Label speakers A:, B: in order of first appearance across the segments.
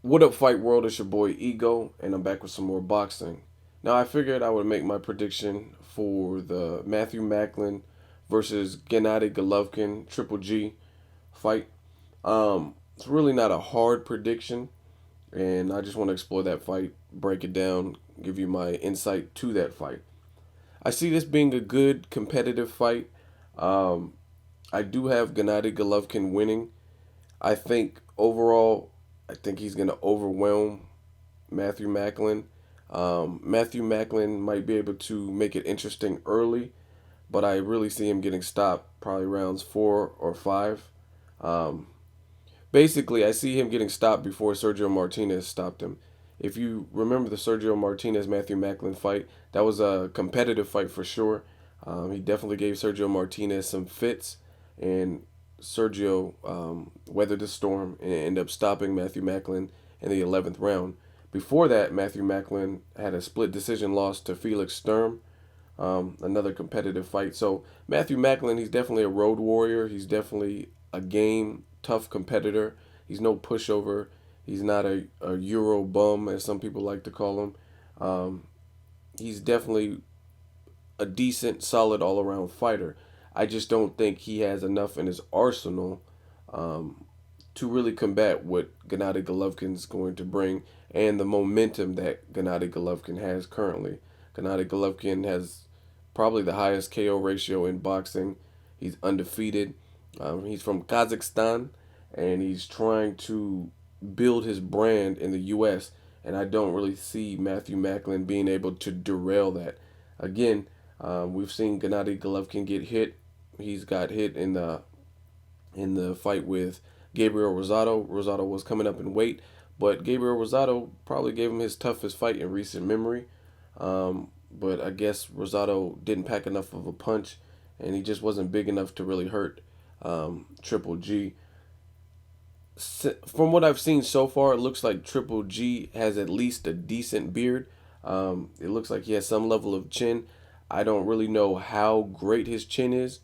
A: What up, Fight World? It's your boy Ego, and I'm back with some more boxing. Now, I figured I would make my prediction for the Matthew Macklin versus Gennady Golovkin Triple G fight. It's really not a hard prediction, and I just want to explore that fight, break it down, give you my insight to that fight. I see this being a good competitive fight. Um, I do have Gennady Golovkin winning. I think overall, I think he's going to overwhelm Matthew Macklin. Matthew Macklin might be able to make it interesting early, but I really see him getting stopped probably rounds 4 or 5. Um, Basically, I see him getting stopped before Sergio Martinez stopped him. If you remember the Sergio Martinez Matthew Macklin fight, that was a competitive fight for sure. He definitely gave Sergio Martinez some fits, and Sergio weathered the storm and ended up stopping Matthew Macklin in the 11th round. Before that, Matthew Macklin had a split decision loss to Felix Sturm, another competitive fight. So Matthew Macklin, he's definitely a road warrior. He's definitely a game tough competitor. He's no pushover. He's not a Euro bum, as some people like to call him. Um, he's definitely a decent, solid all around fighter. I just don't think he has enough in his arsenal um, to really combat what Gennady Golovkin is going to bring and the momentum that Gennady Golovkin has currently. Gennady Golovkin has probably the highest KO ratio in boxing. He's undefeated. He's from Kazakhstan, and he's trying to build his brand in the U.S. And I don't really see Matthew Macklin being able to derail that. Again, we've seen Gennady Golovkin get hit. He's got hit in the fight with Gabriel Rosado. Rosado was coming up in weight, but Gabriel Rosado probably gave him his toughest fight in recent memory. But I guess Rosado didn't pack enough of a punch, and he just wasn't big enough to really hurt Triple G. From what I've seen so far, it looks like Triple G has at least a decent beard. It looks like he has some level of chin. I don't really know how great his chin is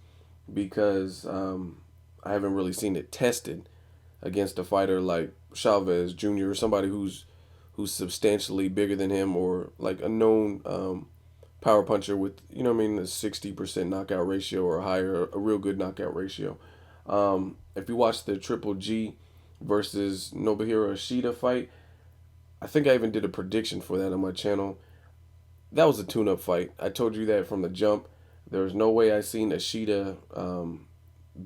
A: because I haven't really seen it tested against a fighter like Chavez Jr. or somebody who's substantially bigger than him, or like a known power puncher with, a 60% knockout ratio or higher, a real good knockout ratio. If you watch the Triple G versus Nobuhiro Ishida fight, I think I even did a prediction for that on my channel. That was a tune-up fight. I told you that from the jump. There was no way I seen Ishida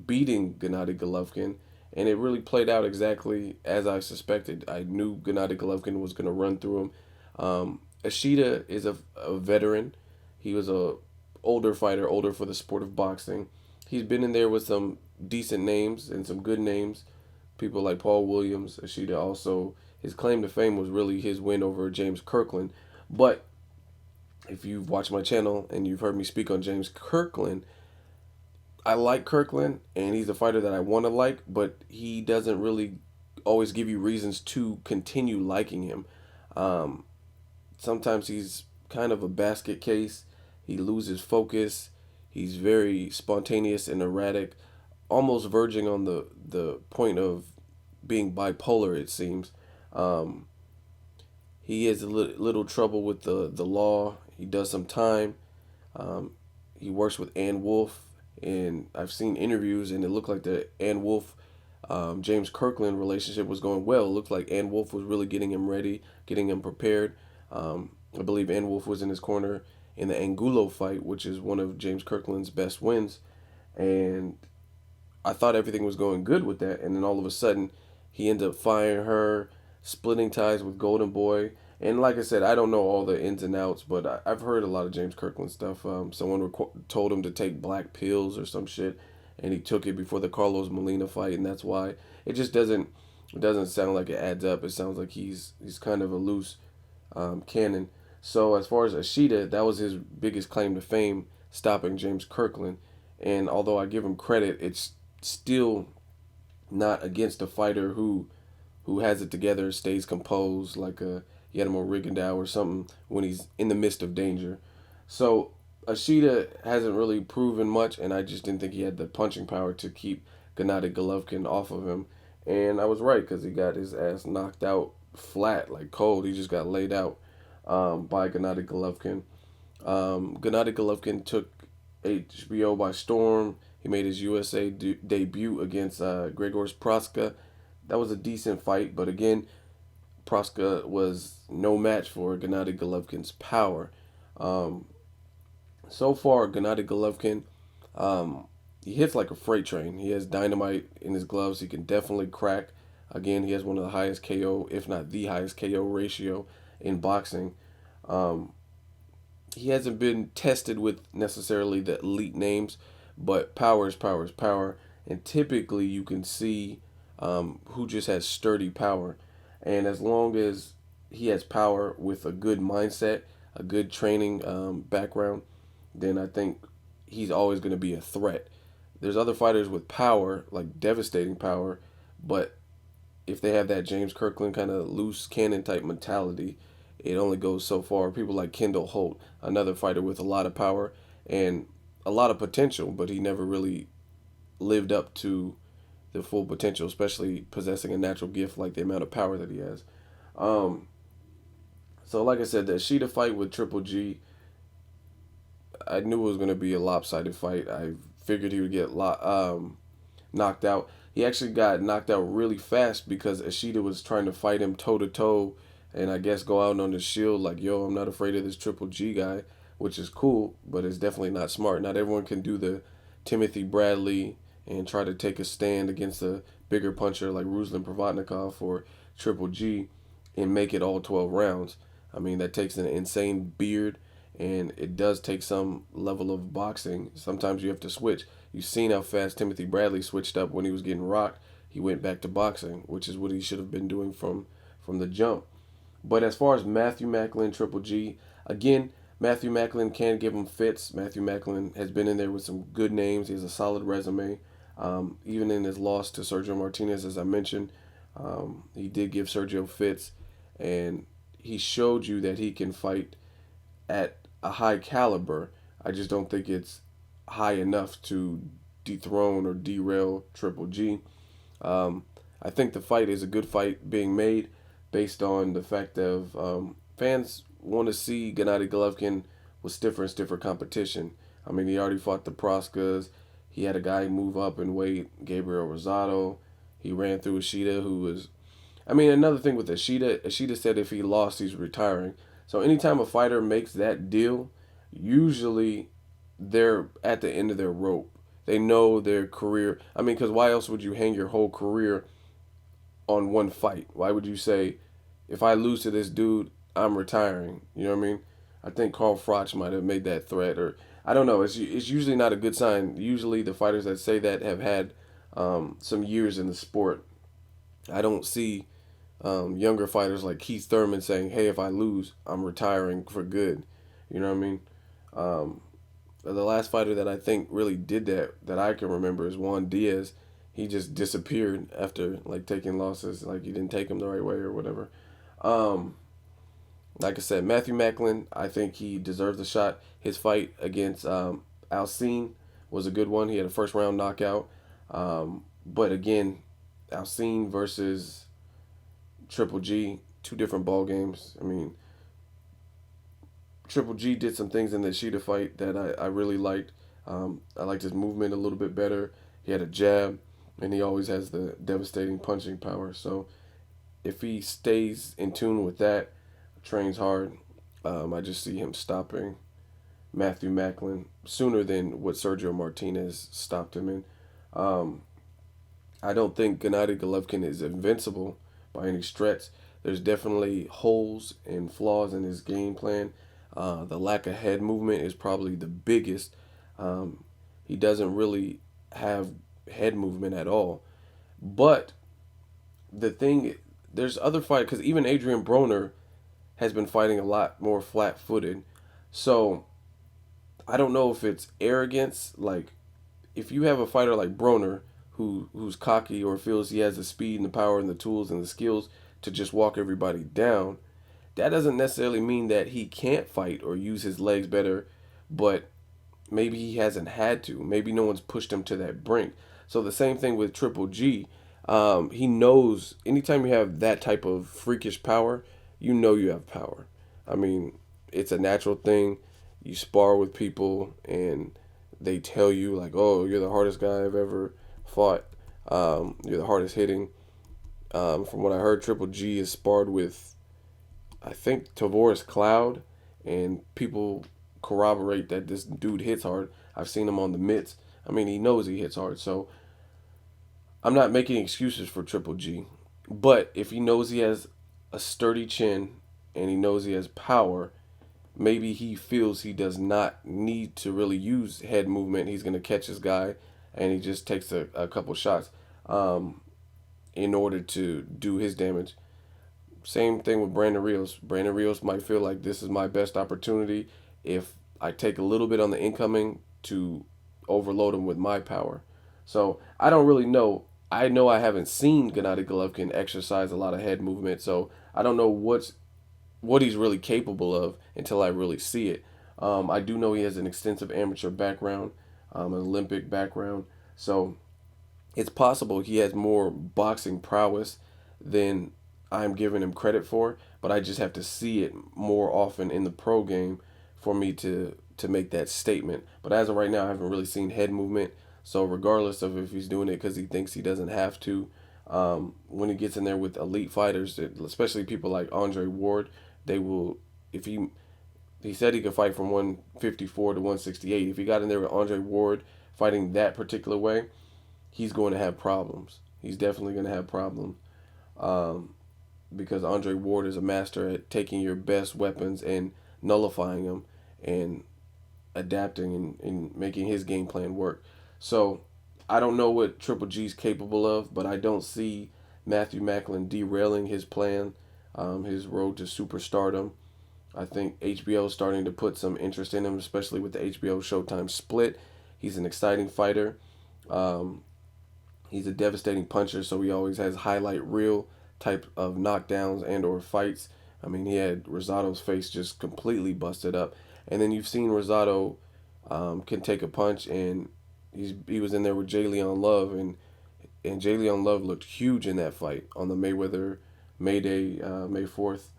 A: beating Gennady Golovkin, and it really played out exactly as I suspected. I knew Gennady Golovkin was going to run through him. Ishida is a veteran. He was a older fighter, older for the sport of boxing. He's been in there with some decent names and some good names. People like Paul Williams. Ishida also, his claim to fame was really his win over James Kirkland. But if you've watched my channel and you've heard me speak on James Kirkland, I like Kirkland, and he's a fighter that I want to like, but he doesn't really always give you reasons to continue liking him. Um, Sometimes he's kind of a basket case. He loses focus. He's very spontaneous and erratic, almost verging on the point of being bipolar, it seems. Um, he has a little trouble with the law. He does some time. Um, he works with Ann Wolf, and I've seen interviews, and it looked like the Ann Wolf James Kirkland relationship was going well. It looked like Ann Wolf was really getting him ready, getting him prepared. I believe Ann Wolf was in his corner in the Angulo fight, which is one of James Kirkland's best wins, and I thought everything was going good with that, and then all of a sudden, he ended up firing her, splitting ties with Golden Boy. And like I said, I don't know all the ins and outs, but I've heard a lot of James Kirkland stuff. Someone told him to take black pills or some shit, and he took it before the Carlos Molina fight, and that's why it just doesn't sound like it adds up. It sounds like he's kind of a loose cannon. So as far as Ashita, that was his biggest claim to fame, stopping James Kirkland. And although I give him credit, it's still not against a fighter who has it together, stays composed like a Yadamo Rigondeaux or something when he's in the midst of danger. So Ashita hasn't really proven much, and I just didn't think he had the punching power to keep Gennady Golovkin off of him. And I was right because he got his ass knocked out flat, like cold. He just got laid out by Gennady Golovkin. Gennady Golovkin took HBO by storm. He made his USA debut against Grzegorz Proska. That was a decent fight, but again, Proska was no match for Gennady Golovkin's power. Um, so far, Gennady Golovkin, um, he hits like a freight train. He has dynamite in his gloves. He can definitely crack. Again, he has one of the highest KO, if not the highest KO ratio in boxing. Um, he hasn't been tested with necessarily the elite names, but power is power is power. And typically, you can see who just has sturdy power. And as long as he has power with a good mindset, a good training background, then I think he's always going to be a threat. There's other fighters with power, like devastating power, but if they have that James Kirkland kind of loose cannon type mentality, it only goes so far. People like Kendall Holt, another fighter with a lot of power and a lot of potential, but he never really lived up to the full potential, especially possessing a natural gift like the amount of power that he has. Um, so, like I said, the Sheeta fight with Triple G, I knew it was going to be a lopsided fight. I figured he would get knocked out. He actually got knocked out really fast because Ishida was trying to fight him toe to toe, and I guess go out on the shield like, "Yo, I'm not afraid of this Triple G guy," which is cool, but it's definitely not smart. Not everyone can do the Timothy Bradley and try to take a stand against a bigger puncher like Ruslan Provodnikov or Triple G and make it all 12 rounds. I mean, that takes an insane beard, and it does take some level of boxing. Sometimes you have to switch. You've seen how fast Timothy Bradley switched up when he was getting rocked. He went back to boxing, which is what he should have been doing from the jump. But as far as Matthew Macklin, Triple G, again, Matthew Macklin can give him fits. Matthew Macklin has been in there with some good names. He has a solid resume. Even in his loss to Sergio Martinez, as I mentioned, he did give Sergio fits, and he showed you that he can fight at a high caliber. I just don't think it's high enough to dethrone or derail Triple G. Um, I think the fight is a good fight being made based on the fact of fans want to see Gennady Golovkin with stiffer and stiffer competition. I mean, he already fought the Proskas. He had a guy move up in weight, Gabriel Rosado. He ran through Ishida, who was. I mean, another thing with Ishida said if he lost, he's retiring. So anytime a fighter makes that deal, usually they're at the end of their rope. They know their career. I mean, because why else would you hang your whole career on one fight? Why would you say, if I lose to this dude, I'm retiring? You know what I mean? I think Carl Froch might have made that threat, or I don't know. It's usually not a good sign. Usually the fighters that say that have had some years in the sport. I don't see younger fighters like Keith Thurman saying, "Hey, if I lose, I'm retiring for good." You know what I mean? Um, the last fighter that I think really did that I can remember is Juan Diaz. He just disappeared after like taking losses, like he didn't take them the right way or whatever. Um, like I said, Matthew Macklin, I think he deserves a shot. His fight against Alcine was a good one. He had a first round knockout. But again, Alcine versus Triple G, two different ball games. I mean, Triple G did some things in the Sheeta fight that I really liked. I liked his movement a little bit better. He had a jab, and he always has the devastating punching power. So if he stays in tune with that, trains hard, I just see him stopping Matthew Macklin sooner than what Sergio Martinez stopped him in. Um, I don't think Gennady Golovkin is invincible by any stretch. There's definitely holes and flaws in his game plan. The lack of head movement is probably the biggest. Um, he doesn't really have head movement at all. But the thing, there's other fight because even Adrian Broner has been fighting a lot more flat-footed. So I don't know if it's arrogance. Like if you have a fighter like Broner who's cocky or feels he has the speed and the power and the tools and the skills to just walk everybody down, that doesn't necessarily mean that he can't fight or use his legs better, but maybe he hasn't had to. Maybe no one's pushed him to that brink. So the same thing with Triple G. He knows anytime you have that type of freakish power, you know you have power. I mean, it's a natural thing. You spar with people and they tell you like, "Oh, you're the hardest guy I've ever fought. You're the hardest hitting." From what I heard, Triple G is sparred with, I think, Tavoris Cloud, and people corroborate that this dude hits hard. I've seen him on the mitts. I mean, he knows he hits hard. So I'm not making excuses for Triple G, but if he knows he has a sturdy chin and he knows he has power, maybe he feels he does not need to really use head movement. He's going to catch his guy and he just takes a couple shots in order to do his damage. Same thing with Brandon Rios. Brandon Rios might feel like this is my best opportunity if I take a little bit on the incoming to overload him with my power. So I don't really know. I know I haven't seen Gennady Golovkin exercise a lot of head movement, so I don't know what he's really capable of until I really see it. I do know he has an extensive amateur background, an Olympic background, so it's possible he has more boxing prowess than I'm giving him credit for, but I just have to see it more often in the pro game for me to make that statement. But as of right now, I haven't really seen head movement. So regardless of if he's doing it because he thinks he doesn't have to, when he gets in there with elite fighters, especially people like Andre Ward, they will. If he said he could fight from 154 to 168. If he got in there with Andre Ward fighting that particular way, he's going to have problems. He's definitely going to have problems. Um, because Andre Ward is a master at taking your best weapons and nullifying them and adapting and making his game plan work. So I don't know what Triple G's capable of, but I don't see Matthew Macklin derailing his plan, his road to superstardom. I think HBO is starting to put some interest in him, especially with the HBO Showtime split. He's an exciting fighter. Um, he's a devastating puncher, so he always has highlight reel type of knockdowns and or fights. I mean, he had Rosado's face just completely busted up, and then you've seen Rosado can take a punch, and he was in there with Jay Leon Love, and Jay Leon Love looked huge in that fight on the Mayweather Mayday May 4th,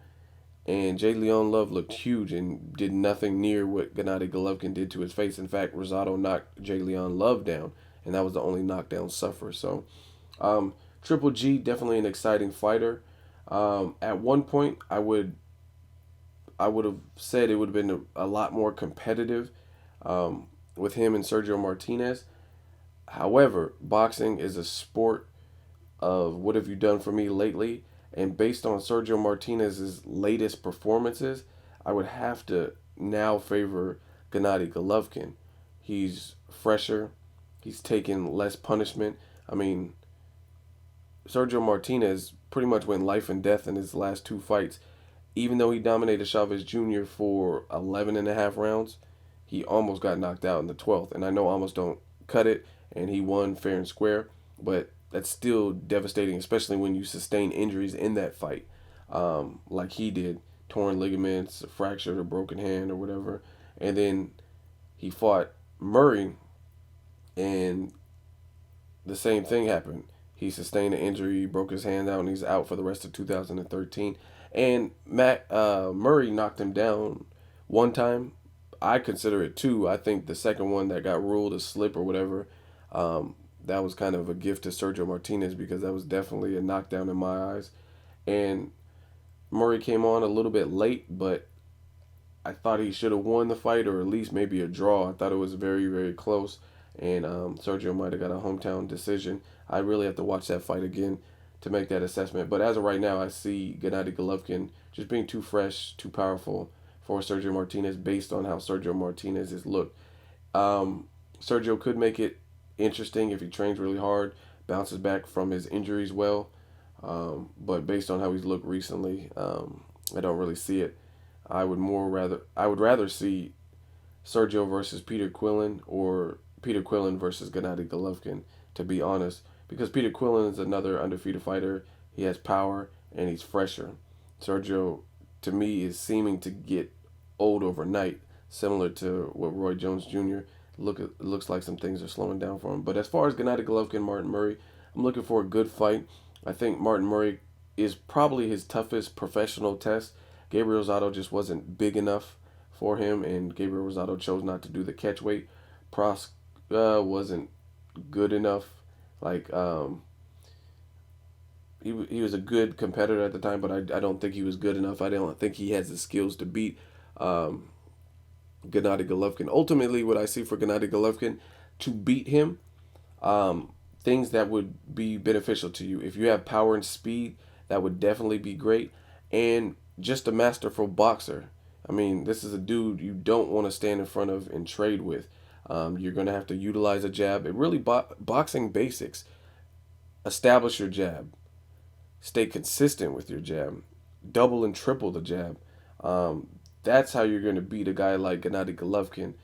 A: and Jay Leon Love looked huge and did nothing near what Gennady Golovkin did to his face. In fact, Rosado knocked Jay Leon Love down, and that was the only knockdown sufferer. So, Triple G definitely an exciting fighter. At one point, I would have said it would have been a lot more competitive with him and Sergio Martinez. However, boxing is a sport of what have you done for me lately, and based on Sergio Martinez's latest performances, I would have to now favor Gennady Golovkin. He's fresher. He's taken less punishment. I mean, Sergio Martinez pretty much went life and death in his last two fights. Even though he dominated Chavez Jr. for 11 and a half rounds, he almost got knocked out in the 12th. And I know almost don't cut it, and he won fair and square, but that's still devastating, especially when you sustain injuries in that fight, like he did, torn ligaments, a fractured or broken hand or whatever. And then he fought Murray, and the same thing happened. He sustained an injury, broke his hand out, and he's out for the rest of 2013. And Murray knocked him down one time. I consider it two. I think the second one that got ruled a slip or whatever, that was kind of a gift to Sergio Martinez because that was definitely a knockdown in my eyes. And Murray came on a little bit late, but I thought he should have won the fight or at least maybe a draw. I thought it was very, very close. And Sergio might have got a hometown decision. I really have to watch that fight again to make that assessment. But as of right now, I see Gennady Golovkin just being too fresh, too powerful for Sergio Martinez based on how Sergio Martinez has looked. Sergio could make it interesting if he trains really hard, bounces back from his injuries well. But based on how he's looked recently, I don't really see it. I would rather see Sergio versus Peter Quillen or Peter Quillen versus Gennady Golovkin, to be honest, because Peter Quillen is another undefeated fighter. He has power and he's fresher. Sergio, to me, is seeming to get old overnight, similar to what Roy Jones Jr. Looks like some things are slowing down for him. But as far as Gennady Golovkin, Martin Murray, I'm looking for a good fight. I think Martin Murray is probably his toughest professional test. Gabriel Rosado just wasn't big enough for him, and Gabriel Rosado chose not to do the catch weight. Prosk wasn't good enough. Like he was a good competitor at the time, but I don't think he was good enough. I don't think he has the skills to beat um, Gennady Golovkin. Ultimately, what I see for Gennady Golovkin, to beat him, things that would be beneficial to you. If you have power and speed, that would definitely be great. And just a masterful boxer. I mean, this is a dude you don't want to stand in front of and trade with. You're going to have to utilize a jab. It really boxing basics. Establish your jab. Stay consistent with your jab. Double and triple the jab. Um, that's how you're going to beat a guy like Gennady Golovkin.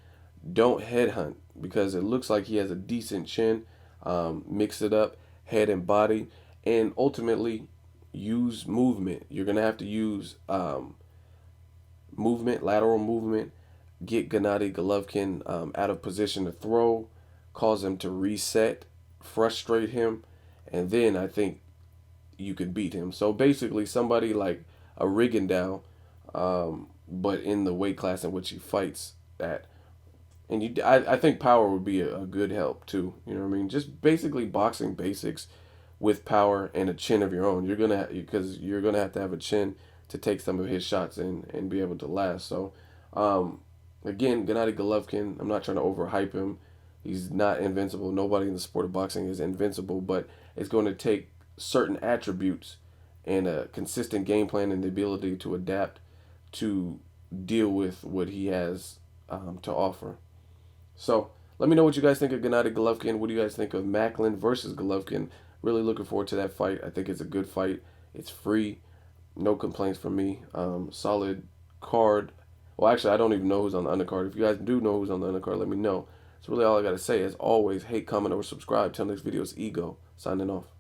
A: Don't headhunt because it looks like he has a decent chin. Mix it up, head and body, and ultimately use movement. You're gonna have to use movement, lateral movement. Get Gennady Golovkin out of position to throw, cause him to reset, frustrate him, and then I think you could beat him. So basically, somebody like a Rigondeaux, but in the weight class in which he fights at. And I think power would be a good help too. You know what I mean? Just basically boxing basics with power and a chin of your own. Because you're gonna have to have a chin to take some of his shots and be able to last. So, again, Gennady Golovkin. I'm not trying to overhype him. He's not invincible. Nobody in the sport of boxing is invincible, but it's going to take certain attributes and a consistent game plan and the ability to adapt to deal with what he has to offer. So let me know what you guys think of Gennady Golovkin. What do you guys think of Macklin versus Golovkin? Really looking forward to that fight. I think it's a good fight. It's free. No complaints from me. Solid card. Well, actually, I don't even know who's on the undercard. If you guys do know who's on the undercard, let me know. That's really all I got to say. As always, hate, comment, or subscribe. Till next video, it's Ego. Signing off.